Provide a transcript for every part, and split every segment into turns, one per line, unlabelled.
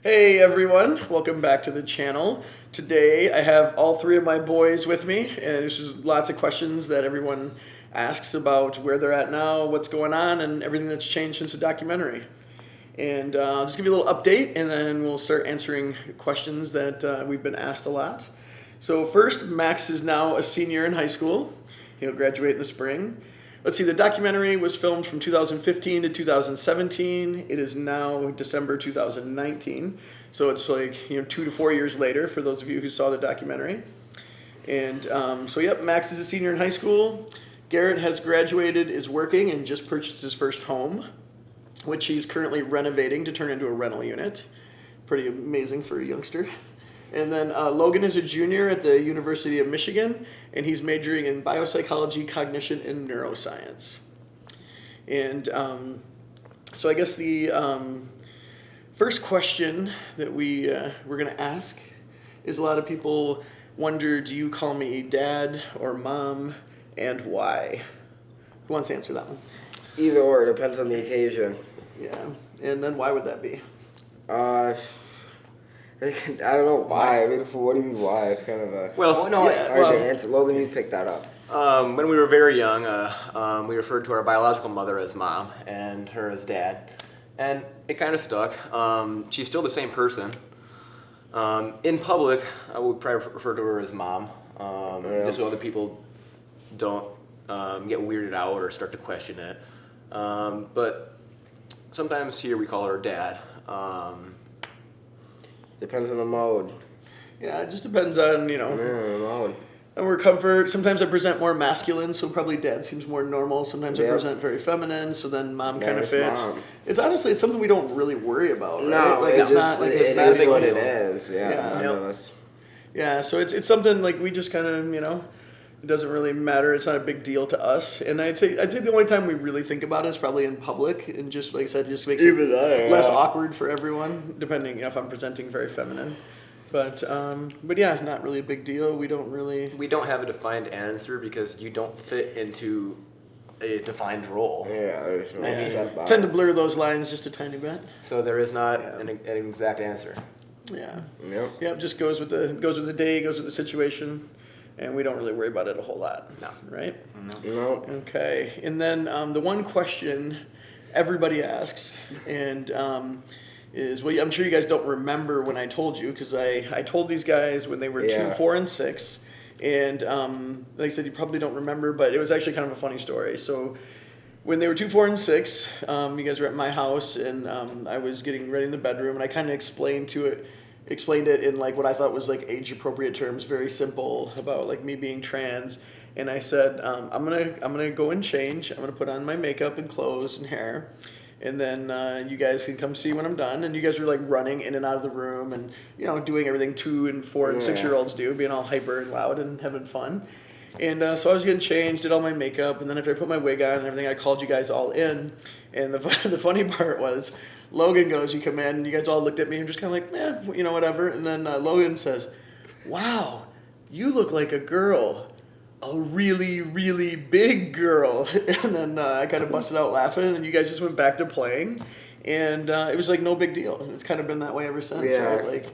Hey everyone, welcome back to the channel. Today I have all three of my boys with me, and there's just lots of questions that everyone asks about where they're at now, what's going on, and everything that's changed since the documentary. And I'll just give you a little update, and then we'll start answering questions that we've been asked a lot. So first, Max is now a senior in high school. He'll graduate in the spring. Let's see, the documentary was filmed from 2015 to 2017. It is now December 2019. So it's 2 to 4 years later for those of you who saw the documentary. And Max is a senior in high school. Garrett has graduated, is working, and just purchased his first home, which he's currently renovating to turn into a rental unit. Pretty amazing for a youngster. And then Logan is a junior at the University of Michigan, and he's majoring in biopsychology, cognition, and neuroscience. And so I guess the first question that we're going to ask is, a lot of people wonder, do you call me dad or mom, and why? Who wants to answer that one?
Either or, depends on the occasion.
Yeah, and then why would that be?
I don't know why. I mean, what do you mean why? It's kind of a hard to answer. Logan, you picked that up.
When we were very young, we referred to our biological mother as mom and her as dad, and it kind of stuck. She's still the same person. In public, I would probably refer to her as mom, just so other people don't get weirded out or start to question it. But sometimes here we call her dad.
Depends on the mode.
Yeah, it just depends on,
mode.
And we're comfort. Sometimes I present more masculine, so probably dad seems more normal. Sometimes I present very feminine, so then mom kind of fits. Mom. It's something we don't really worry about, right?
No,
it's not a big deal.
It is. Yeah.
None of us. Yeah, so it's something like we just kind of, it doesn't really matter. It's not a big deal to us. And I'd say the only time we really think about it is probably in public, and just like I said, just makes it less awkward for everyone, depending if I'm presenting very feminine. But yeah, not really a big deal. We don't
have a defined answer because you don't fit into a defined role.
Yeah, there's no
tend to blur those lines just a tiny bit.
So there is not an exact answer.
Yeah.
Yep.
Yeah, it just goes with the day, goes with the situation. And we don't really worry about it a whole lot.
No.
Right?
No.
Okay. And then the one question everybody asks, and is, well, I'm sure you guys don't remember when I told you, because I told these guys when they were 2, 4, and 6. And like I said, you probably don't remember, but it was actually kind of a funny story. So when they were 2, 4, and 6, you guys were at my house, and I was getting ready in the bedroom, and I kind of explained it in like what I thought was like age appropriate terms, very simple, about like me being trans. And I said, I'm gonna go and change. I'm gonna put on my makeup and clothes and hair, and then you guys can come see when I'm done. And you guys were like running in and out of the room and doing everything 2 and 4 and 6-year-olds do, being all hyper and loud and having fun. And so I was getting changed, did all my makeup, and then after I put my wig on and everything, I called you guys all in. And the funny part was, Logan goes, you come in, and you guys all looked at me and just kind of like, whatever. And then Logan says, wow, you look like a girl, a really, really big girl. And then I kind of busted out laughing, and you guys just went back to playing. And it was like no big deal. It's kind of been that way ever since, right? Like,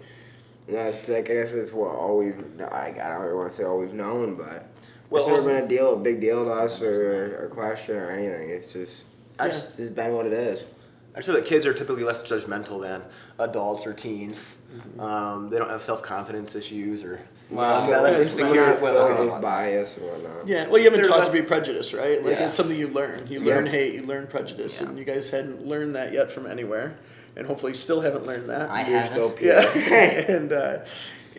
I guess it's what I don't really want to say all we've known, but
well,
it's never been a big deal to us or a question or anything. It's just been what it is.
I feel that kids are typically less judgmental than adults or teens.
Mm-hmm.
They don't have self-confidence issues or
bias or whatnot.
Yeah, well, you haven't taught to be prejudiced, right? Like, it's something you learn. You learn hate, you learn prejudice, and you guys hadn't learned that yet from anywhere, and hopefully still haven't learned that.
I haven't.
Still pure.
And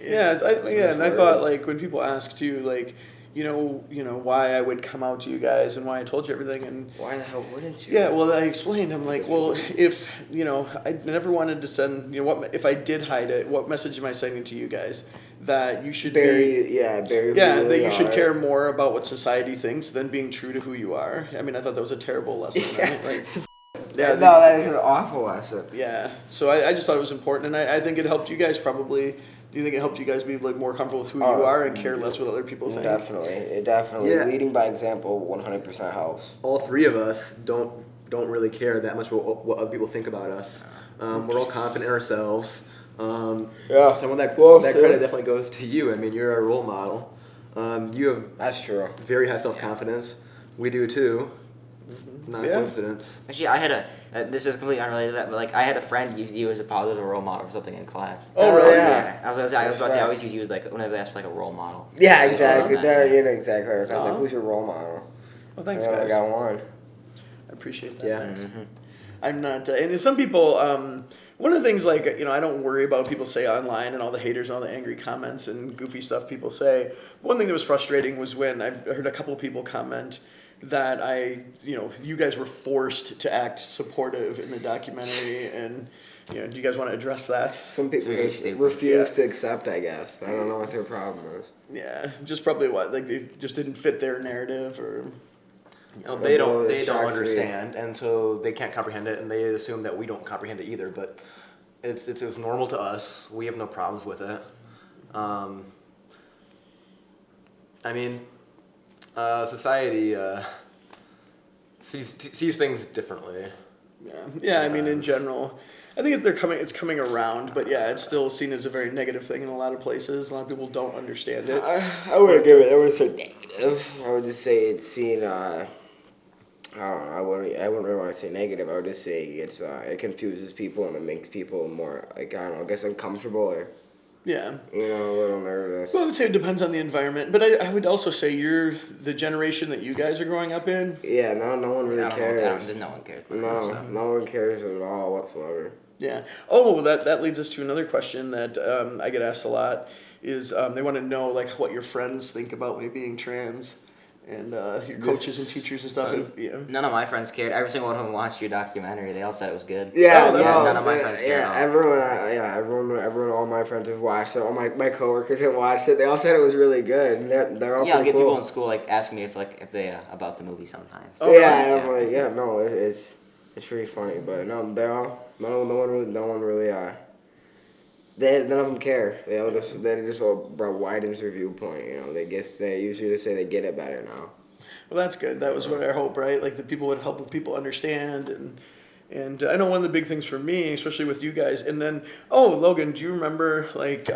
and I thought, like, when people ask too, like, why I would come out to you guys and why I told you everything, and
why the hell wouldn't you?
Yeah, well, I explained. I'm like, well, if I never wanted to send, what if I did hide it? What message am I sending to you guys? That you should that you should care more about what society thinks than being true to who you are. I mean, I thought that was a terrible lesson. Right? Like,
that is an awful lesson.
Yeah, so I just thought it was important, and I think it helped you guys probably. Do you think it helped you guys be like more comfortable with who you are and care less what other people think?
Definitely. Yeah. Leading by example 100% helps.
All three of us don't really care that much about what other people think about us. We're all confident in ourselves. Someone that credit definitely goes to you. I mean, you're our role model. You have
That's true.
Very high self-confidence. We do too. It's not a coincidence.
Actually, I had this is completely unrelated to that, but like I had a friend use you as a positive role model or something in class.
Oh, really?
Yeah. I was about to say I always use you as like whenever they ask for like a role model.
Yeah, exactly. Exactly. I was like, who's your role model?
Well, thanks, guys.
I got one.
I appreciate that.
Yeah.
Thanks. I'm not, and some people, one of the things like, I don't worry about what people say online and all the haters and all the angry comments and goofy stuff people say. One thing that was frustrating was when I heard a couple of people comment that you guys were forced to act supportive in the documentary, and do you guys want to address that?
Some people just refuse to accept, I guess. I don't know what their problem is.
Yeah, just probably they just didn't fit their narrative, or
they don't understand, and so they can't comprehend it, and they assume that we don't comprehend it either. But it was normal to us. We have no problems with it. I mean, society sees things differently.
Yeah. I mean, in general, I think it's coming around, but yeah, it's still seen as a very negative thing in a lot of places. A lot of people don't understand it.
I wouldn't say negative. I would just say it's seen. I don't know. I wouldn't really want to say negative. I would just say it confuses people and it makes people more I guess uncomfortable or.
Yeah.
A little nervous.
Well, I would say it depends on the environment, but I would also say you're the generation that you guys are growing up in.
Yeah, no one really cares.
No one cares.
No one cares at all whatsoever.
Yeah. Oh, well, that leads us to another question that I get asked a lot is they want to know like what your friends think about me being trans. And your coaches and teachers and stuff.
None of my friends cared. Every single one of them watched your documentary. They all said it was good.
Yeah,
none of my friends cared.
Yeah, everyone, all my friends have watched it. All my coworkers have watched it. They all said it was really good. And they're all
I'll get
cool.
people in school like asking me if they about the movie sometimes.
It's pretty funny. But no one really. None of them care. They just all widens their viewpoint. They usually say they get it better now.
Well, that's good. That was what I hope, right? Like that people would help people understand, and I know one of the big things for me, especially with you guys. And then, Logan, do you remember like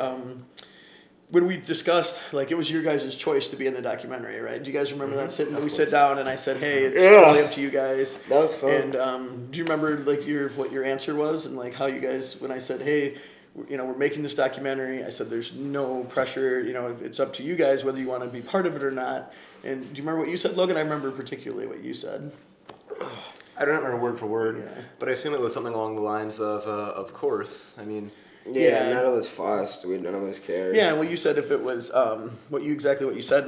when we discussed like it was your guys' choice to be in the documentary, right? Do you guys remember that? We sit down and I said, hey, it's totally up to you guys.
That was fun.
And do you remember like what your answer was and like how you guys when I said, hey. We're making this documentary. I said, there's no pressure. It's up to you guys whether you want to be part of it or not. And do you remember what you said, Logan? I remember particularly what you said.
I don't remember word for word, but I assume it was something along the lines of course. I mean,
none of us fussed. None of us cared.
Yeah, well, you said if it was what you said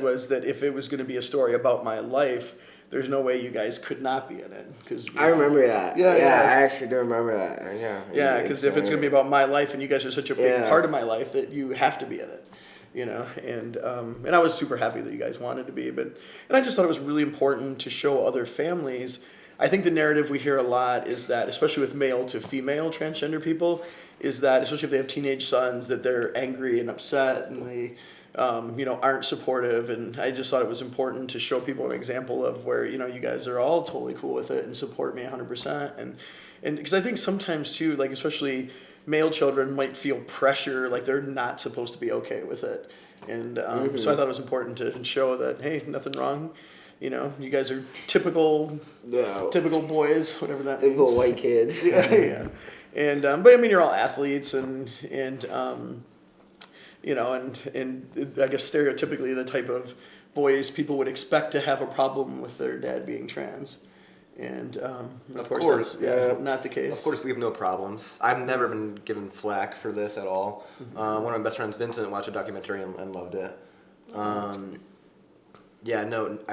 was that if it was going to be a story about my life. There's no way you guys could not be in it.
I remember that. Yeah, I actually do remember that.
Yeah, because if it's going to be about my life and you guys are such a big part of my life that you have to be in it, And I was super happy that you guys wanted to be, and I just thought it was really important to show other families. I think the narrative we hear a lot is that, especially with male to female transgender people, is that especially if they have teenage sons, that they're angry and upset and they. Aren't supportive, and I just thought it was important to show people an example of where you guys are all totally cool with it and support me 100%, and because I think sometimes too, like especially male children might feel pressure, like they're not supposed to be okay with it, and so I thought it was important to show that hey, nothing wrong, you guys are typical boys, whatever that means.
Typical white kids.
Yeah, and but I mean you're all athletes and and I guess stereotypically the type of boys people would expect to have a problem with their dad being trans. And of course that's not the case.
Of course we have no problems. I've never been given flack for this at all. One of my best friends, Vincent, watched a documentary and loved it. I've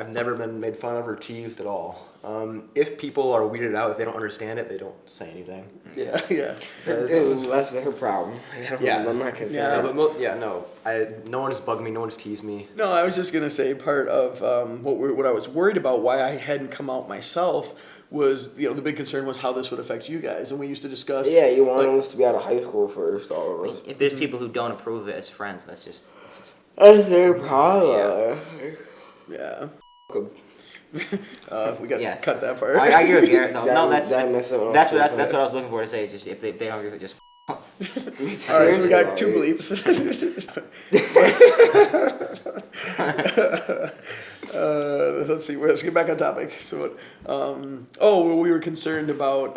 never been made fun of or teased at all. If people are weirded out, if they don't understand it, they don't say anything.
Yeah.
That's their problem. I'm not concerned.
No one's bugged me. No one's teased me.
No, I was just gonna say part of what I was worried about, why I hadn't come out myself, was the big concern was how this would affect you guys, and we used to discuss.
Yeah, you want us to be out of high school first, all of us.
If there's people who don't approve of it as friends, that's
their problem.
Yeah. We got to cut that part.
I agree with Garrett though. No, that's what I was looking for to say. Is just if they don't agree with it, just
All right, so we got 2 bleeps. Let's see. Let's get back on topic. So, we were concerned about.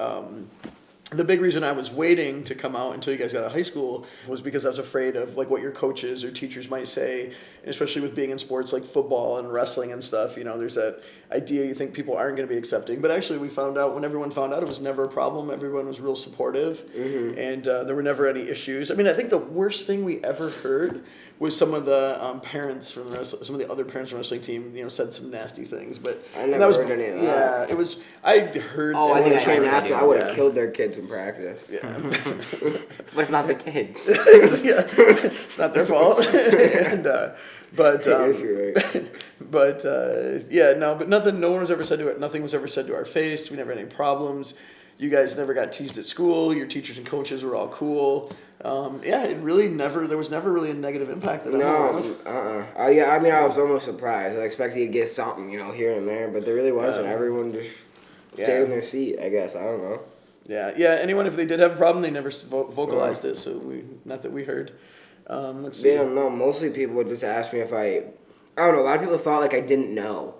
The big reason I was waiting to come out until you guys got out of high school was because I was afraid of like what your coaches or teachers might say, and especially with being in sports like football and wrestling and stuff. You know, there's that idea you think people aren't going to be accepting, but actually we found out when everyone found out it was never a problem. Everyone was real supportive, and there were never any issues. I mean, I think the worst thing we ever heard was some of the parents from some of the other parents from the wrestling team, said some nasty things. But
I never heard any of that.
Yeah, it was. I heard.
Oh, I think I heard that.
I would have killed their kids in practice.
Yeah,
But it's not the kids.
it's not their fault. And but
You're right.
but but nothing. No one was ever said to it. Nothing was ever said to our face. We never had any problems. You guys never got teased at school. Your teachers and coaches were all cool. It really never. There was never really a negative impact that I'm aware of.
I mean, I was almost surprised. I expected you to get something, here and there, but there really wasn't. Everyone just stayed in their seat. I guess I don't know.
Yeah. Anyone, if they did have a problem, they never vocalized it. So not that we heard. Let's see.
Yeah, no. Mostly people would just ask me if I don't know. A lot of people thought like I didn't know.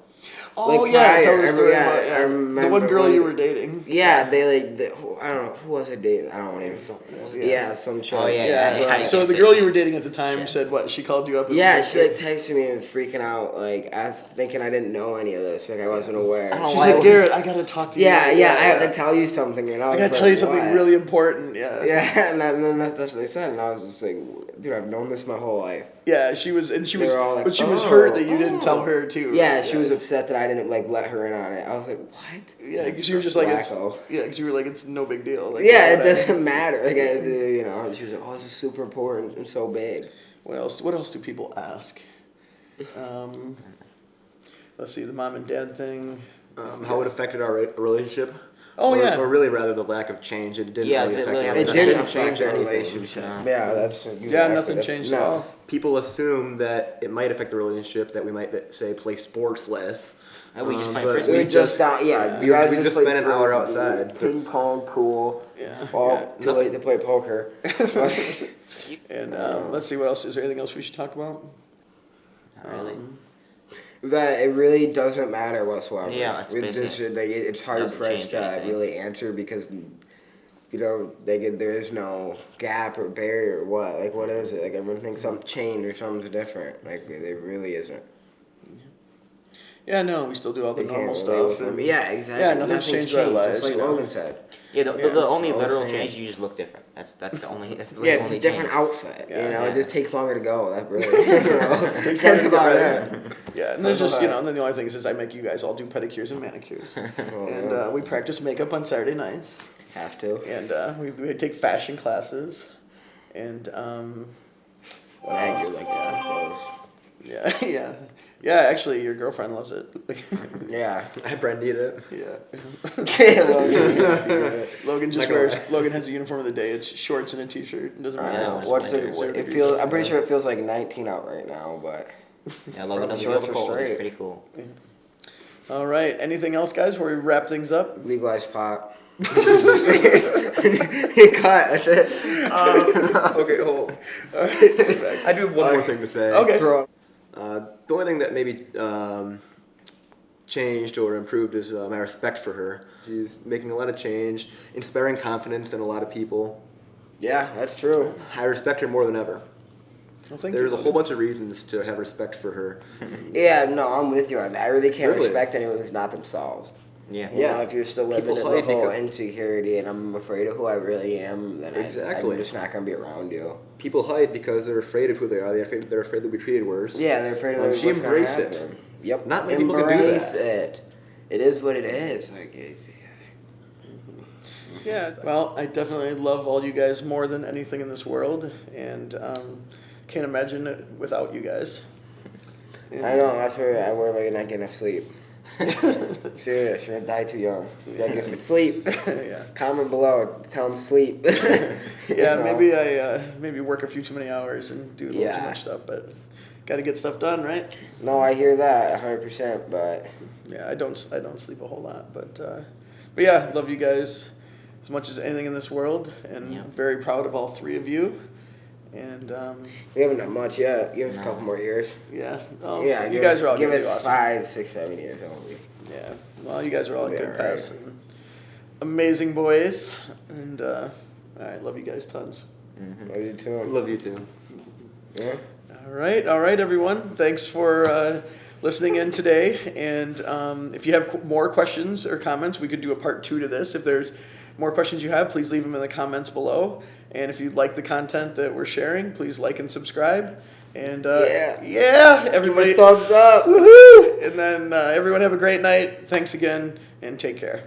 Oh,
like,
yeah, tell the
I
story
remember,
about
I remember
the one girl
when-
you were dating.
Yeah, I don't know who was I dating. I don't even. Yeah, some chick.
Oh, yeah.
So the girl you were dating at the time said what? She called you up. And
Yeah,
was
she like texted me and freaking out. Like I was thinking I didn't know any of this. Like I wasn't aware.
I don't
She's
Why
like, Garrett, I gotta talk to you.
Yeah, I have to tell you something. And I
I gotta tell you something really important. Yeah.
Yeah, and then that's what they said, and I was just like, dude, I've known this my whole life.
Yeah, she was
all like,
but she was hurt that you didn't tell
oh.
her too.
Yeah,
right?
she was upset that I didn't like let her in on it. I was like, what?
Yeah, because you were just like,
wacko.
because you were like, it's no big deal. Like,
Yeah, it
whatever.
doesn't matter. Like, she was like, oh, this is super important and so big.
What else do people ask? Let's see, the mom and dad thing.
How it affected our relationship.
Oh, yeah.
Or really rather the lack of change. It didn't really affect our
It
relationship.
didn't change our
anything.
relationship.
No.
Yeah, that's
Nothing changed at all.
People assume that it might affect the relationship, that we might say play sports less.
And we just play
but
frisbee.
We just
we just
played
spent an hour
frisbee,
outside.
ping pong, pool.
Yeah.
Too late to play poker.
And let's see, what else? Is there anything else we should talk about?
Not really.
That it really doesn't matter whatsoever.
Yeah, it's basically-
it's hard
doesn't
for us
change
to
anything.
really answer because there is no gap or barrier or what. Like, what is it? Like, everyone thinks something changed or something's different. Like, there really isn't.
Yeah, no, we still do all the
They
normal
can't relate
stuff.
with them.
And
Yeah, exactly.
Yeah, nothing's changed our lives,
Just like
you know.
Logan said.
Yeah, the
Yeah,
only
all the
literal
same.
change, you just look different. That's the only. That's the
Yeah,
only
it's a
change.
different outfit.
Yeah.
It just takes longer to go. That really.
Takes
That's
longer to get
about
ready.
it.
Yeah, and there's just, and then the only thing is I make you guys all do pedicures and manicures. And we practice makeup on Saturday nights.
Have to.
And we take fashion classes. And what
Mag,
else?
you like those.
Yeah. Yeah, actually, your girlfriend loves it.
Yeah.
I brandied it.
Yeah. Logan just wears. Logan has a uniform of the day. It's shorts and a t-shirt. It doesn't matter.
know.
if it's
What's
20
it?
or 70
It
degrees
feels.
outside.
I'm pretty sure it feels like 19 out right now, but.
Yeah, Logan doesn't
Shorts
go
are
cold. It's
straight.
pretty cool.
All right. Anything else, guys? Before we wrap things up.
Legalized pot. Cut. That's it.
Okay, hold.
All right. Sit back.
I do have one more thing to say.
Okay.
Throw it.
The only thing that maybe changed or improved is my respect for her. She's making a lot of change, inspiring confidence in a lot of people.
Yeah, that's true.
I respect her more than ever.
Well, thank
There's
you.
a whole bunch of reasons to have respect for her.
Yeah, no, I'm with you on that. I really can't
Really?
respect anyone who's not themselves.
Yeah.
You know, if you're still living
People
in the
hide
whole
because-
insecurity and I'm afraid of who I really am, then
Exactly.
I'm just not going to be around you.
People hide because they're afraid of who they are. They're afraid they'll be treated worse.
Yeah, they're afraid of
She
what's gonna
embraced it.
happen. Yep.
Not many people can do
Embrace
that.
it. It is what it is. Like, it's,
Yeah, well, I definitely love all you guys more than anything in this world, and can't imagine it without you guys.
I know, that's where I worry about you not getting enough sleep. Serious, you're gonna die too young. You gotta get some sleep.
Yeah.
Comment below, tell them sleep.
Yeah, maybe I maybe work a few too many hours and do a little too
Yeah.
much stuff, but got to get stuff done, right?
No, I hear that 100%, but
Yeah, I don't sleep a whole lot, but yeah, love you guys as much as anything in this world, and
Yeah.
very proud of all three of you. And
We haven't done much yet. Give us a couple more years.
yeah, oh,
Yeah,
you guys are all
give
gonna
us
do awesome.
5, 6, 7 years only.
Yeah, well, you guys are all in
Yeah,
good
right.
paths and amazing boys, and I love you guys tons.
Love you too.
Love you too.
Yeah.
All right, everyone. Thanks for listening in today. And if you have more questions or comments, we could do a part 2 to this. If there's more questions you have, please leave them in the comments below. And if you like the content that we're sharing, please like and subscribe. And yeah, everybody,
Give it a thumbs up.
woohoo! And then everyone have a great night. Thanks again, and take care.